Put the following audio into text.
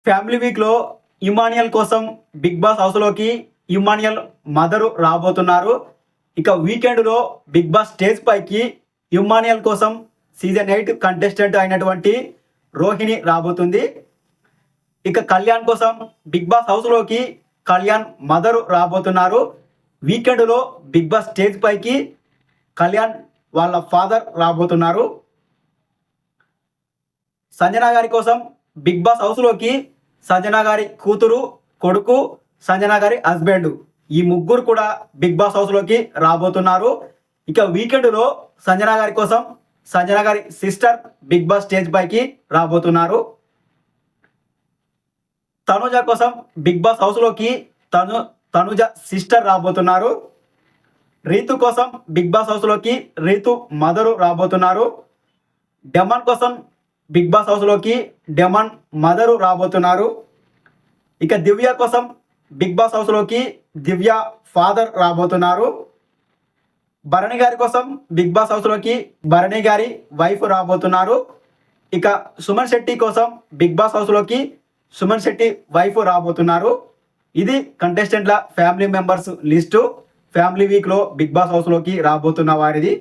Family వీక్లో Emmanuel కోసం big boss హౌస్లోకి ఇమానియల్ మదరు రాబోతున్నారు. ఇక వీకెండ్లో బిగ్ బాస్ స్టేజ్ పైకి ఇమానియల్ కోసం సీజన్ 8 కంటెస్టెంట్ అయినటువంటి రోహిణి రాబోతుంది. ఇక కళ్యాణ్ కోసం బిగ్ బాస్ హౌస్లోకి కళ్యాణ్ మదరు రాబోతున్నారు. వీకెండ్లో బిగ్ బాస్ స్టేజ్ పైకి కళ్యాణ్ వాళ్ళ ఫాదర్ రాబోతున్నారు. సంజన గారి కోసం బిగ్ బాస్ హౌస్లోకి సంజన గారి కూతురు, కొడుకు, సంజన గారి హస్బెండ్ ఈ ముగ్గురు కూడా బిగ్ బాస్ హౌస్లోకి రాబోతున్నారు. ఇక వీకెండ్లో సంజన గారి కోసం సంజన గారి సిస్టర్ బిగ్ బాస్ స్టేజ్ పైకి రాబోతున్నారు. తనుజ కోసం బిగ్ బాస్ హౌస్లోకి తనుజ సిస్టర్ రాబోతున్నారు. రీతు కోసం బిగ్ బాస్ హౌస్లోకి రీతు మదరు రాబోతున్నారు. డెమన్ కోసం బిగ్ బాస్ హౌస్లోకి డెమన్ మదరు రాబోతున్నారు. ఇక దివ్య కోసం బిగ్ బాస్ హౌస్లోకి దివ్య ఫాదర్ రాబోతున్నారు. భరణి గారి కోసం బిగ్ బాస్ హౌస్లోకి భరణి గారి వైఫ్ రాబోతున్నారు. ఇక సుమన్ శెట్టి కోసం బిగ్ బాస్ హౌస్లోకి సుమన్ శెట్టి వైఫ్ రాబోతున్నారు. ఇది కంటెస్టెంట్ల ఫ్యామిలీ మెంబర్స్ లిస్టు ఫ్యామిలీ వీక్లో బిగ్ బాస్ హౌస్లోకి రాబోతున్న వారిది.